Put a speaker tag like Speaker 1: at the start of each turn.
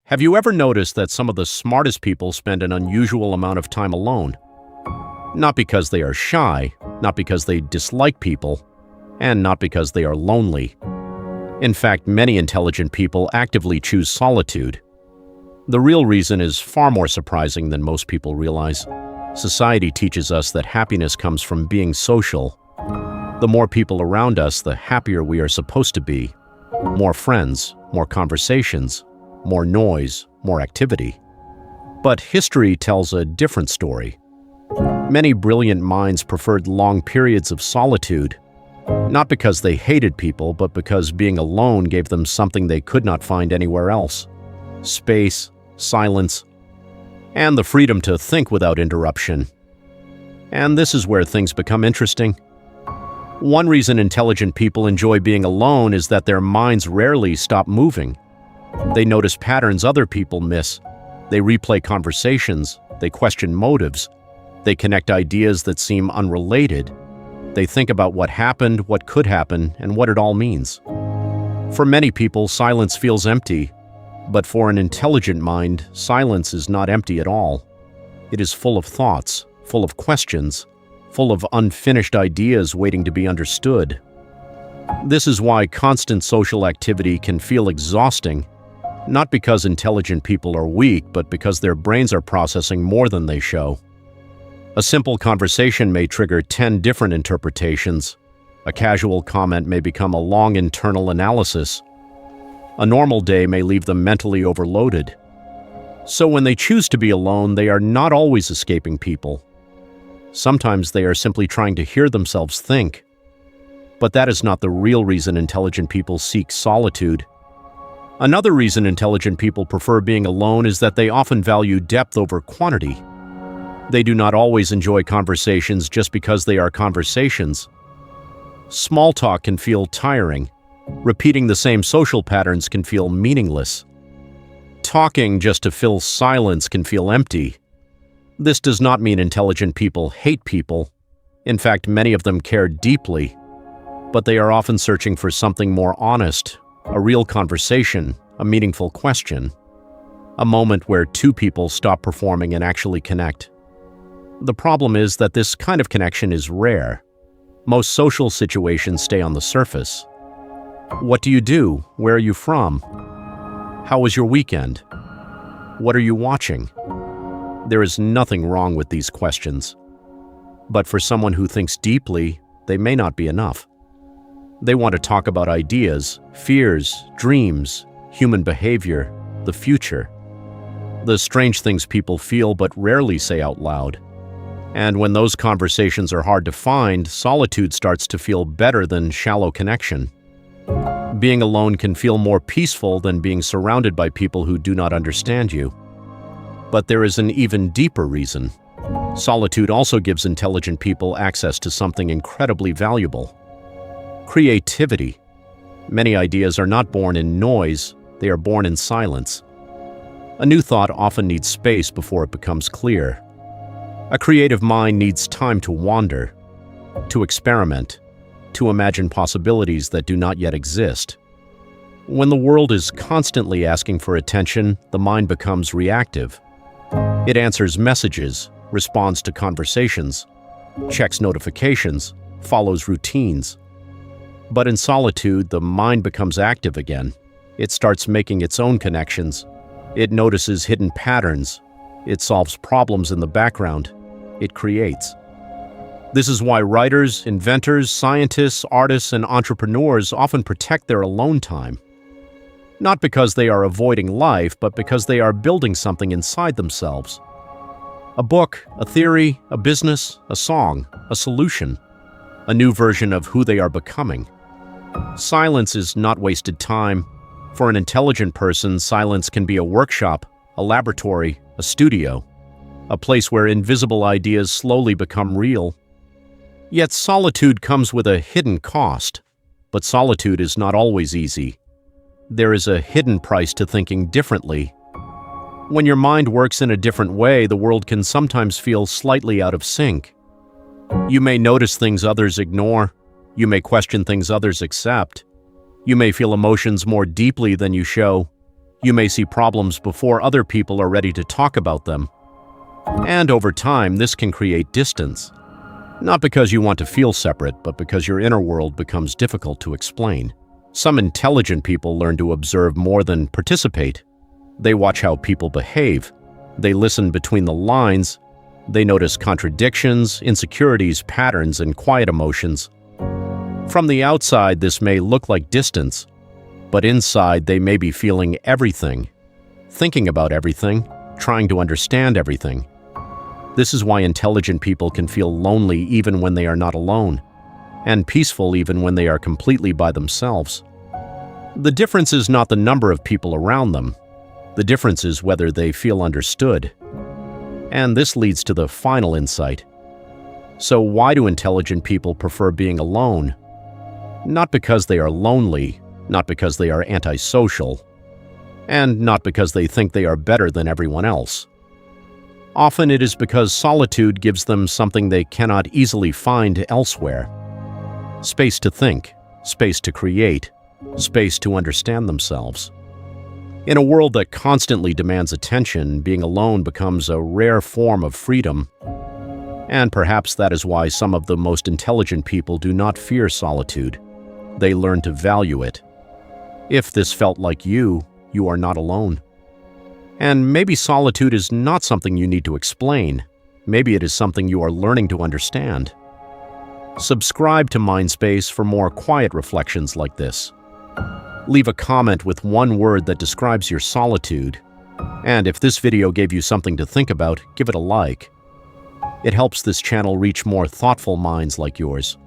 Speaker 1: Have you ever noticed that some of the smartest people spend an unusual amount of time alone? Not because they are shy, not because they dislike people, and not because they are lonely. In fact, many intelligent people actively choose solitude. The real reason is far more surprising than most people realize. Society teaches us that happiness comes from being social. The more people around us, the happier we are supposed to be. More friends, more conversations, more noise, more activity. But history tells a different story. Many brilliant minds preferred long periods of solitude, not because they hated people, but because being alone gave them something they could not find anywhere else: space, silence, and the freedom to think without interruption. And this is where things become interesting. One reason intelligent people enjoy being alone is that their minds rarely stop moving. They notice patterns other people miss. They replay conversations. They question motives. They connect ideas that seem unrelated. They think about what happened, what could happen, and what it all means. For many people, silence feels empty. But for an intelligent mind, silence is not empty at all. It is full of thoughts, full of questions, full of unfinished ideas waiting to be understood. This is why constant social activity can feel exhausting, not because intelligent people are weak, but because their brains are processing more than they show. A simple conversation may trigger 10 different interpretations. A casual comment may become a long internal analysis. A normal day may leave them mentally overloaded. So when they choose to be alone, they are not always escaping people. Sometimes they are simply trying to hear themselves think. But that is not the real reason intelligent people seek solitude. Another reason intelligent people prefer being alone is that they often value depth over quantity. They do not always enjoy conversations just because they are conversations. Small talk can feel tiring. Repeating the same social patterns can feel meaningless. Talking just to fill silence can feel empty. This does not mean intelligent people hate people. In fact, many of them care deeply. But they are often searching for something more honest, a real conversation, a meaningful question, a moment where two people stop performing and actually connect. The problem is that this kind of connection is rare. Most social situations stay on the surface. What do you do? Where are you from? How was your weekend? What are you watching? There is nothing wrong with these questions. But for someone who thinks deeply, they may not be enough. They want to talk about ideas, fears, dreams, human behavior, the future. The strange things people feel but rarely say out loud. And when those conversations are hard to find, solitude starts to feel better than shallow connection. Being alone can feel more peaceful than being surrounded by people who do not understand you. But there is an even deeper reason. Solitude also gives intelligent people access to something incredibly valuable: creativity. Many ideas are not born in noise, they are born in silence. A new thought often needs space before it becomes clear. A creative mind needs time to wander, to experiment, to imagine possibilities that do not yet exist. When the world is constantly asking for attention, the mind becomes reactive. It answers messages, responds to conversations, checks notifications, follows routines. But in solitude, the mind becomes active again. It starts making its own connections. It notices hidden patterns. It solves problems in the background. It creates. This is why writers, inventors, scientists, artists, and entrepreneurs often protect their alone time. Not because they are avoiding life, but because they are building something inside themselves. A book, a theory, a business, a song, a solution, a new version of who they are becoming. Silence is not wasted time. For an intelligent person, silence can be a workshop, a laboratory, a studio, a place where invisible ideas slowly become real. Yet solitude comes with a hidden cost. But solitude is not always easy. There is a hidden price to thinking differently. When your mind works in a different way, the world can sometimes feel slightly out of sync. You may notice things others ignore. You may question things others accept. You may feel emotions more deeply than you show. You may see problems before other people are ready to talk about them. And over time, this can create distance. Not because you want to feel separate, but because your inner world becomes difficult to explain. Some intelligent people learn to observe more than participate. They watch how people behave. They listen between the lines. They notice contradictions, insecurities, patterns, and quiet emotions. From the outside, this may look like distance, but inside they may be feeling everything, thinking about everything, trying to understand everything. This is why intelligent people can feel lonely even when they are not alone, and peaceful even when they are completely by themselves. The difference is not the number of people around them. The difference is whether they feel understood. And this leads to the final insight. So why do intelligent people prefer being alone? Not because they are lonely, not because they are antisocial, and not because they think they are better than everyone else. Often it is because solitude gives them something they cannot easily find elsewhere. Space to think, space to create, space to understand themselves. In a world that constantly demands attention, being alone becomes a rare form of freedom. And perhaps that is why some of the most intelligent people do not fear solitude. They learn to value it. If this felt like you are not alone. And maybe solitude is not something you need to explain. Maybe it is something you are learning to understand. Subscribe to MindSpace for more quiet reflections like this. Leave a comment with one word that describes your solitude. And if this video gave you something to think about, give it a like. It helps this channel reach more thoughtful minds like yours.